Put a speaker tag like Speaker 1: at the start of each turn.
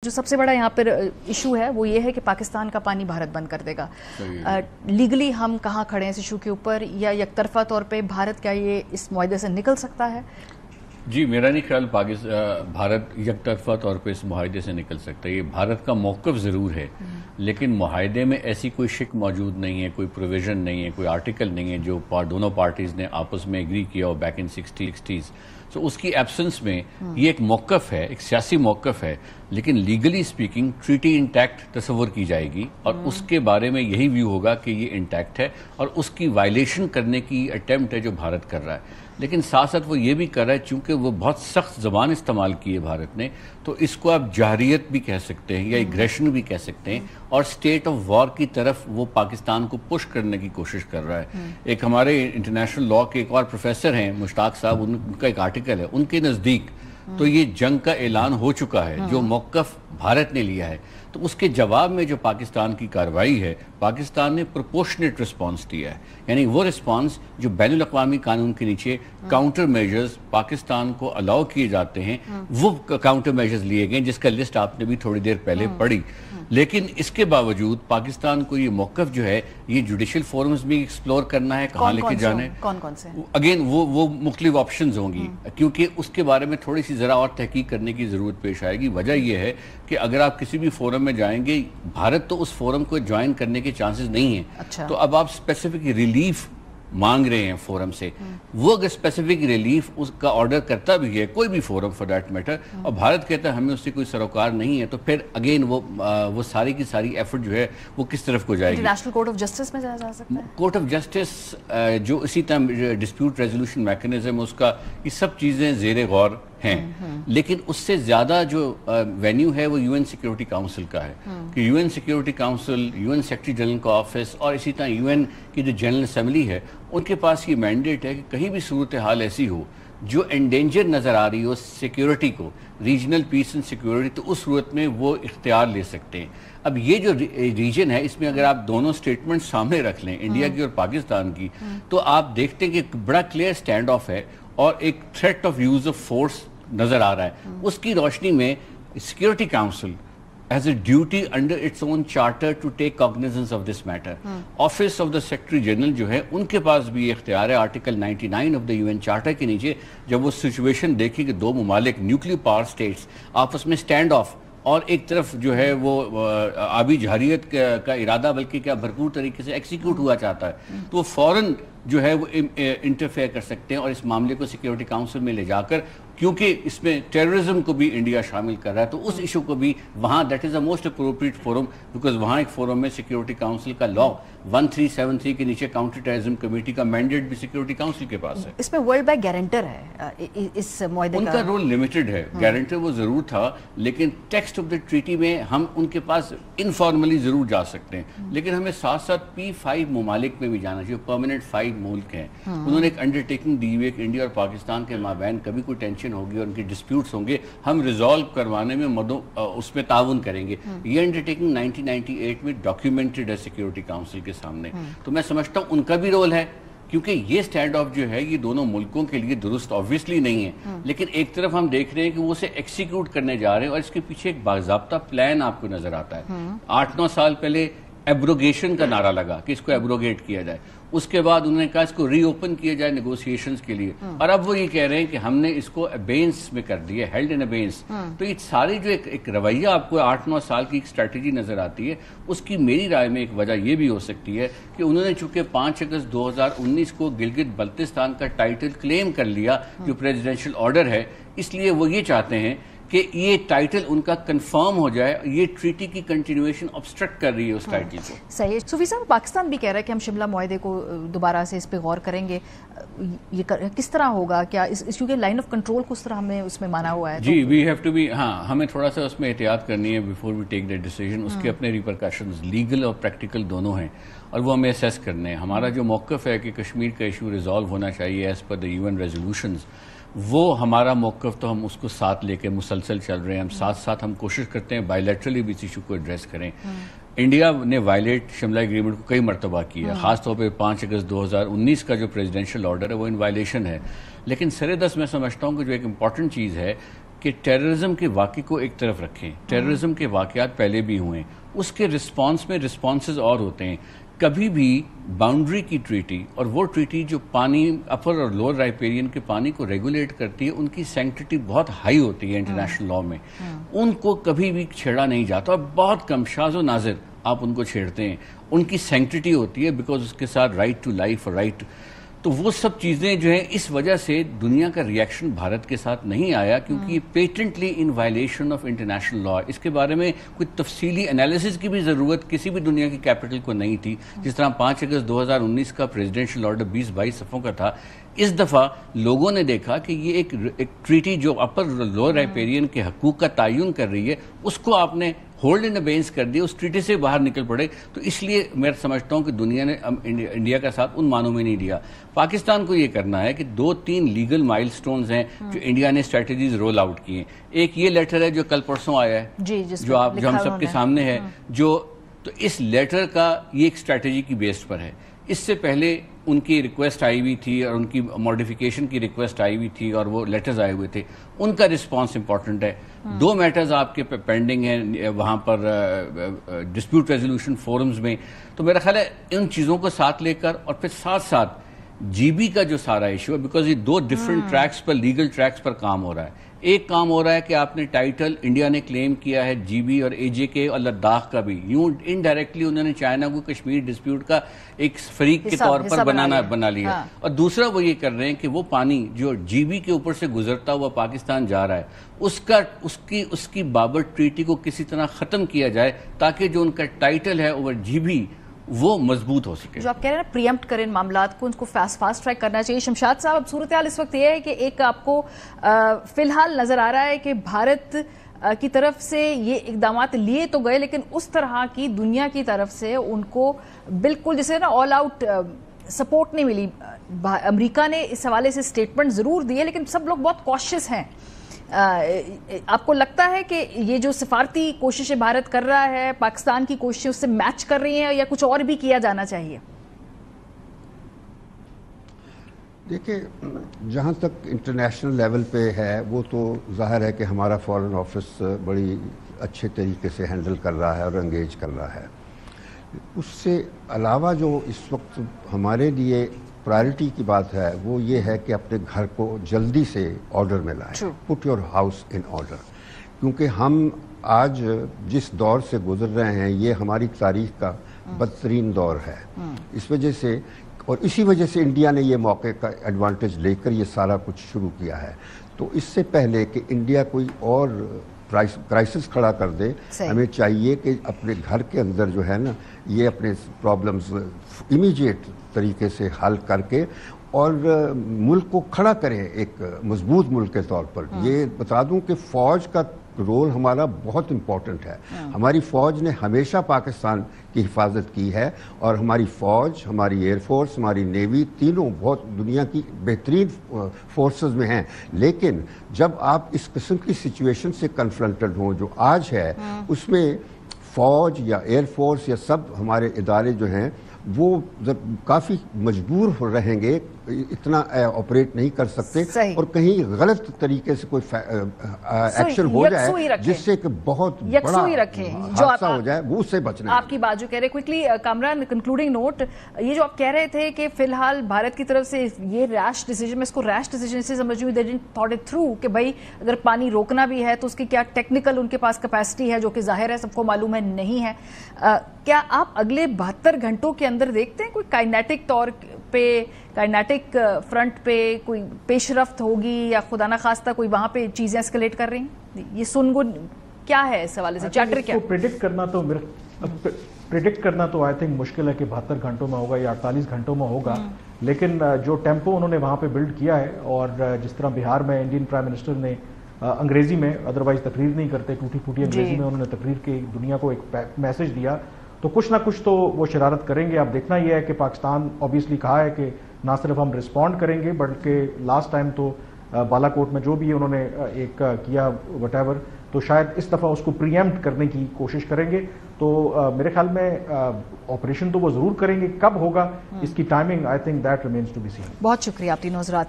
Speaker 1: جو سب سے بڑا یہاں پر ایشو ہے وہ یہ ہے کہ پاکستان کا پانی بھارت بند کر دے گا. لیگلی ہم کہاں کھڑے ہیں اس ایشو کے اوپر, یا یک طرفہ طور پہ بھارت کیا یہ اس معاہدے سے نکل سکتا ہے؟
Speaker 2: جی میرا نہیں خیال بھارت یک طرفہ طور پہ اس معاہدے سے نکل سکتا ہے. یہ بھارت کا موقف ضرور ہے, لیکن معاہدے میں ایسی کوئی شک موجود نہیں ہے, کوئی پروویژن نہیں ہے, کوئی آرٹیکل نہیں ہے جو دونوں پارٹیز نے آپس میں ایگری کیا ہو بیک ان 60s. سو اس کی ایبسنس میں یہ ایک موقف ہے, ایک سیاسی موقف ہے, لیکن لیگلی سپیکنگ ٹریٹی انٹیکٹ تصور کی جائے گی اور اس کے بارے میں یہی ویو ہوگا کہ یہ انٹیکٹ ہے اور اس کی وائلیشن کرنے کی اٹیمپٹ ہے جو بھارت کر رہا ہے. لیکن ساتھ ساتھ وہ یہ بھی کر رہا ہے چونکہ وہ بہت سخت زبان استعمال کی ہے بھارت نے, تو اس کو آپ جارحیت بھی کہہ سکتے ہیں یا ایگریشن بھی کہہ سکتے ہیں, اور سٹیٹ آف وار کی طرف وہ پاکستان کو پش کرنے کی کوشش کر رہا ہے. ایک ہمارے انٹرنیشنل لاء کے ایک اور پروفیسر ہیں مشتاق صاحب, ان کا ایک آرٹیکل ہے, ان کے نزدیک تو یہ جنگ کا اعلان ہو چکا ہے جو موقف بھارت نے لیا ہے. تو اس کے جواب میں جو پاکستان کی کارروائی ہے, پاکستان نے پروپورشنیٹ رسپانس دیا ہے, یعنی وہ رسپانس جو بین الاقوامی قانون کے نیچے کاؤنٹر میجرز پاکستان کو الاؤ کیے جاتے ہیں, وہ کاؤنٹر میجرز لیے گئے جس کا لسٹ آپ نے بھی تھوڑی دیر پہلے پڑھی. لیکن اس کے باوجود پاکستان کو یہ موقف جو ہے یہ جوڈیشل فورمز بھی ایکسپلور کرنا ہے, کہاں لے کے جانے,
Speaker 1: کون سے
Speaker 2: اگین وہ مختلف آپشنز ہوں گی, کیونکہ اس کے بارے میں تھوڑی سی ذرا اور تحقیق کرنے کی ضرورت پیش آئے گی. وجہ یہ ہے کہ اگر آپ کسی بھی فورم میں جائیں گے, بھارت تو اس فورم کو جوائن کرنے کے چانسز نہیں ہیں, تو اب آپ اسپیسیفک ریلیف مانگ رہے ہیں فورم سے. وہ اگر اسپیسیفک ریلیف اس کا آرڈر کرتا بھی ہے کوئی بھی فورم فار دیٹ میٹر, اور بھارت کہتا ہے ہمیں اس سے کوئی سروکار نہیں ہے, تو پھر اگین وہ ساری کی ساری ایفرٹ جو ہے وہ کس طرف کو جائے گی؟
Speaker 1: انٹرنیشنل کورٹ آف جسٹس میں جایا جا سکتا ہے.
Speaker 2: کورٹ آف جسٹس جو اسی طرح ڈسپیوٹ ریزولوشن میکنزم اس کا, یہ سب چیزیں زیر غور ہیں, لیکن اس سے زیادہ جو وینیو ہے وہ یو این سیکیورٹی کاؤنسل کا ہے, کہ U N security council, U N secretary general کا آفس اور اسی طرح یو این کی جو جنرل اسمبلی ہے, ان کے پاس یہ مینڈیٹ ہے کہ کہیں بھی صورتحال ایسی ہو جو انڈینجر نظر آ رہی ہو سیکیورٹی کو, ریجنل پیس اینڈ سیکیورٹی, تو اس صورت میں وہ اختیار لے سکتے ہیں. اب یہ جو ریجن ہے اس میں اگر آپ دونوں سٹیٹمنٹ سامنے رکھ لیں, انڈیا کی اور پاکستان کی, تو آپ دیکھتے ہیں کہ بڑا کلیئر سٹینڈ آف ہے اور ایک threat of use of force نظر آ رہا ہے. اس کی روشنی میں security council has a duty under its own charter to take cognizance of this matter. Office of the Secretary General جو ہے ان کے پاس بھی اختیار ہے article 99 of the UN Charter کے نیچے, جب وہ سچویشن دیکھی کہ دو ممالک نیوکلیئر پاور سٹیٹس آپس میں سٹینڈ آف اور ایک طرف جو ہے وہ آبی جارحیت کا ارادہ بلکہ کیا بھرپور طریقے سے ایکسیکیوٹ ہوا چاہتا ہے, تو وہ فوراً جو ہے وہ انٹرفیئر کر سکتے ہیں اور اس معاملے کو سیکیورٹی کاؤنسل میں لے جا کر, کیونکہ اس میں ٹیررزم کو بھی انڈیا شامل کر رہا ہے, تو اس ایشو کو بھی وہاں that is a most appropriate forum, because وہاں ایک فورم میں سیکیورٹی کاؤنسل کا لا 1373 کے نیچے کاؤنٹر ٹیررزم کمیٹی کا مینڈیٹ بھی سیکیورٹی کاؤنسل کے پاس ہے.
Speaker 1: اس میں ورلڈ بینک گارنٹر ہے اس معاہدے کا,
Speaker 2: ان کا رول لمیٹڈ ہے. گارنٹر وہ ضرور تھا, لیکن ٹیکسٹ آف دا ٹریٹی میں ہم ان کے پاس انفارملی ضرور جا سکتے ہیں, لیکن ہمیں ساتھ ساتھ P5 ممالک میں بھی جانا چاہیے, پرماننٹ 5 ملک ہیں. انہوں نے ایک انڈرٹیکنگ دی ہوئی ہے کہ انڈیا اور پاکستان کے مابین کبھی کوئی ٹینشن ہوگی اور ان کی ڈسپیوٹس ہوں گے, ہم ریزالو کروانے میں اس میں تعاون کریں گے. یہ انڈرٹیکنگ 1998 میں ڈاکیومنٹڈ ہے سیکیورٹی کاؤنسل کے سامنے. تو میں سمجھتا ہوں ان کا بھی رول ہے, کیونکہ یہ سٹینڈ آف جو ہے یہ دونوں ملکوں کے لیے درست آبویسلی نہیں ہے, لیکن ایک طرف ہم دیکھ رہے ہیں کہ وہ اسے ایکسیکیوٹ کرنے جا رہے ہیں اور اس کے پیچھے ایک باضابطہ پلان آپ کو نظر آتا ہے. 8-9 سال پہلے ایبروگیشن کا نعرہ لگا کہ اس کو ایبروگیٹ کیا جائے, اس کے بعد انہوں نے کہا اس کو ری اوپن کیا جائے نیگوسیشنز کے لیے, اور اب وہ یہ کہہ رہے ہیں کہ ہم نے اس کو ابینس میں کر دیا, ہیلڈ ان ابینس. تو یہ ساری جو ایک رویہ آپ کو 8-9 سال کی ایک اسٹریٹجی نظر آتی ہے, اس کی میری رائے میں ایک وجہ یہ بھی ہو سکتی ہے کہ انہوں نے چونکہ 5 اگست 2019 کو گلگت بلتستان کا ٹائٹل کلیم کر لیا جو پریزیڈنشل آرڈر ہے, اس لیے وہ یہ چاہتے ہیں کہ یہ ٹائٹل ان کا کنفرم ہو جائے. یہ ٹریٹی کی کنٹینویشن obstruct کر رہی ہے اس ٹائٹل کو.
Speaker 1: صحیح. صوفی صاحب, پاکستان بھی کہہ رہا ہے کہ ہم شملہ معاہدے کو دوبارہ سے اس پہ غور کریں گے, یہ کس طرح ہوگا, کیا کیونکہ لائن آف کنٹرول کو اس طرح ہم نے اس میں مانا ہوا ہے.
Speaker 2: جی وی ہیو ٹو بی, ہاں ہمیں تھوڑا سا اس میں احتیاط کرنی ہے before we take that decision. اس کے اپنے ریپرکشنز لیگل اور پریکٹیکل دونوں ہیں, اور وہ ہمیں اسیس کرنے ہیں. ہمارا جو موقف ہے کہ کشمیر کا ایشو ریزالو ہونا چاہیے ایز پر دا UN ریزولوشنز, وہ ہمارا موقف تو ہم اس کو ساتھ لے کے مسلسل چل رہے ہیں. ہم ساتھ ہم کوشش کرتے ہیں بائیلیٹرلی بھی اس ایشو کو ایڈریس کریں. انڈیا نے وائلیٹ شملہ ایگریمنٹ کو کئی مرتبہ کیا, خاص طور پہ 5 اگست 2019 کا جو پریزیڈنشل آرڈر ہے وہ ان وائلیشن ہے. لیکن سر دست میں سمجھتا ہوں کہ جو ایک امپورٹنٹ چیز ہے کہ ٹیررزم کے واقعے کو ایک طرف رکھیں. ٹیررزم کے واقعات پہلے بھی ہوئے, اس کے رسپانس میں رسپانسز اور ہوتے ہیں. کبھی بھی باؤنڈری کی ٹریٹی اور وہ ٹریٹی جو پانی اپر اور لوور رائپیرین کے پانی کو ریگولیٹ کرتی ہے, ان کی سینکٹیٹی بہت ہائی ہوتی ہے انٹرنیشنل لا میں. ان کو کبھی بھی چھیڑا نہیں جاتا, اور بہت کم شاذ و نادر آپ ان کو چھیڑتے ہیں. ان کی سینکٹیٹی ہوتی ہے بیکاز اس کے ساتھ رائٹ ٹو لائف اور رائٹ. تو وہ سب چیزیں جو ہیں اس وجہ سے دنیا کا ریئیکشن بھارت کے ساتھ نہیں آیا, کیونکہ یہ patently in violation of international law. اس کے بارے میں کوئی تفصیلی انالیسس کی بھی ضرورت کسی بھی دنیا کی کیپٹل کو نہیں تھی. جس طرح 5 اگست 2019 کا پریزیڈنشیل آرڈر 20-22 صفحوں کا تھا, اس دفعہ لوگوں نے دیکھا کہ یہ ایک ٹریٹی جو اپر لوور رائپیرین کے حقوق کا تعین کر رہی ہے, اس کو آپ نے ہولڈ ان ابینس کر دیا, اس ٹریٹی سے باہر نکل پڑے. تو اس لیے میں سمجھتا ہوں کہ دنیا نے انڈیا کا ساتھ ان معنوں میں نہیں دیا. پاکستان کو یہ کرنا ہے کہ 2-3 لیگل مائل سٹونز ہیں جو انڈیا نے اسٹریٹجیز رول آؤٹ کی ہیں. ایک یہ لیٹر ہے جو کل پرسوں آیا ہے, جو ہم سب کے سامنے ہے, تو اس لیٹر کا یہ ایک اسٹریٹجی کی بیس پر ہے. اس سے پہلے ان کی ریکویسٹ آئی ہوئی تھی اور ان کی ماڈیفیکیشن کی ریکویسٹ آئی ہوئی تھی اور وہ لیٹرز آئے ہوئے تھے. ان کا رسپانس امپورٹنٹ ہے. 2 میٹرز آپ کے پینڈنگ ہیں وہاں پر ڈسپیوٹ ریزولوشن فورمز میں. تو میرا خیال ہے ان چیزوں کو ساتھ لے کر, اور پھر ساتھ ساتھ جی بی کا جو سارا ایشو ہے, بیکاز یہ 2 ڈفرنٹ ٹریکس پر, لیگل ٹریکس پر کام ہو رہا ہے. ایک کام ہو رہا ہے کہ آپ نے ٹائٹل انڈیا نے کلیم کیا ہے جی بی اور اے جے کے اور لداخ کا بھی, یوں انڈائریکٹلی انہوں نے چائنا کو کشمیر ڈسپیوٹ کا ایک فریق کے طور پر بنا لیا. اور دوسرا وہ یہ کر رہے ہیں کہ وہ پانی جو جی بی کے اوپر سے گزرتا ہوا پاکستان جا رہا ہے, اس کی بابر ٹریٹی کو کسی طرح ختم کیا جائے, تاکہ جو ان کا ٹائٹل ہے اوور جی بی وہ مضبوط ہو سکے.
Speaker 1: جو آپ کہہ رہے ہیں نا پریمپٹ کریں معاملات کو, ان کو فاسٹ ٹریک کرنا چاہیے. شمشاد صاحب, اب صورتحال اس وقت یہ ہے کہ ایک آپ کو فی الحال نظر آ رہا ہے کہ بھارت کی طرف سے یہ اقدامات لیے تو گئے, لیکن اس طرح کی دنیا کی طرف سے ان کو بالکل جیسے نا آل آؤٹ سپورٹ نہیں ملی. امریکہ نے اس حوالے سے اسٹیٹمنٹ ضرور دیے, لیکن سب لوگ بہت کوشش ہیں. آپ کو لگتا ہے کہ یہ جو سفارتی کوششیں بھارت کر رہا ہے, پاکستان کی کوششیں اس سے میچ کر رہی ہیں, یا کچھ اور بھی کیا جانا چاہیے؟
Speaker 3: دیکھیں, جہاں تک انٹرنیشنل لیول پہ ہے وہ تو ظاہر ہے کہ ہمارا فارن آفس بڑی اچھے طریقے سے ہینڈل کر رہا ہے اور انگیج کر رہا ہے. اس سے علاوہ جو اس وقت ہمارے لیے پرائرٹی کی بات ہے وہ یہ ہے کہ اپنے گھر کو جلدی سے آرڈر میں لائیں. Put your house in order. کیونکہ ہم آج جس دور سے گزر رہے ہیں یہ ہماری تاریخ کا بدترین دور ہے. اس وجہ سے, اور اسی وجہ سے انڈیا نے یہ موقع کا ایڈوانٹیج لے کر یہ سارا کچھ شروع کیا ہے. تو اس سے پہلے کہ انڈیا کوئی اور کرائسس کھڑا کر دے, ہمیں چاہیے کہ اپنے گھر کے اندر جو ہے نا یہ اپنے پرابلمز امیجیٹ طریقے سے حل کر کے اور ملک کو کھڑا کریں ایک مضبوط ملک کے طور پر. یہ بتا دوں کہ فوج کا رول ہمارا بہت امپورٹنٹ ہے. ہماری فوج نے ہمیشہ پاکستان کی حفاظت کی ہے, اور ہماری فوج, ہماری ایئر فورس, ہماری نیوی, تینوں بہت دنیا کی بہترین فورسز میں ہیں. لیکن جب آپ اس قسم کی سچویشن سے کنفرنٹڈ ہوں جو آج ہے, اس میں فوج یا ایئر فورس یا سب ہمارے ادارے جو ہیں وہ کافی مجبور رہیں گے, اتنا آپریٹ نہیں کر سکتے, اور کہیں غلط طریقے سے کوئی ایکشن ہو جائے جس سے کہ بہت بڑا حادثہ ہو جائے, وہ اس سے بچنا.
Speaker 1: آپ کی بات جو کہہ رہے کوئکلی کامران, کنکلوڈنگ نوٹ, یہ جو آپ کہہ رہے تھے کہ فی الحال بھارت کی طرف سے یہ ریش ڈیسیجن, میں اس کو ریش ڈیسیجن سے سمجھ ہوں, they didn't thought it through کہ بھائی اگر پانی روکنا بھی ہے تو اس کی کیا ٹیکنیکل ان کے پاس کیپیسٹی ہے, جو کہ ظاہر ہے سب کو معلوم ہے نہیں ہے. کیا آپ اگلے 72 گھنٹوں کے اندر دیکھتے ہیں کوئی کائنیٹک طور پہ, کائنیٹک فرنٹ پہ کوئی پیش رفت ہوگی, یا خدا نہ خواستہ کوئی وہاں پہ چیزیں اسکلیٹ کر رہی ہیں؟ یہ سنگن کیا ہے اس حوالے سے, چارٹر کیا؟
Speaker 4: پریڈکٹ کرنا تو آئی تھنک مشکل ہے کہ 72 گھنٹوں میں ہوگا یا 48 گھنٹوں میں ہوگا, لیکن جو ٹیمپو انہوں نے وہاں پہ بلڈ کیا ہے, اور جس طرح بہار میں انڈین پرائم منسٹر نے انگریزی میں, ادروائز تقریر نہیں کرتے, ٹوٹی پھوٹی انگریزی میں انہوں نے تقریر کی دنیا کو ایک میسج دیا, تو کچھ نہ کچھ تو وہ شرارت کریں گے. اب دیکھنا یہ ہے کہ پاکستان اوبیسلی کہا ہے کہ نہ صرف ہم رسپونڈ کریں گے, بلکہ لاسٹ ٹائم تو بالا کوٹ میں جو بھی انہوں نے ایک کیا وٹ ایور, تو شاید اس دفعہ اس کو پریمپٹ کرنے کی کوشش کریں گے. تو میرے خیال میں آپریشن تو وہ ضرور کریں گے, کب ہوگا اس کی timing I think that remains to be seen.
Speaker 1: بہت شکریہ آپ تینوں حضرات.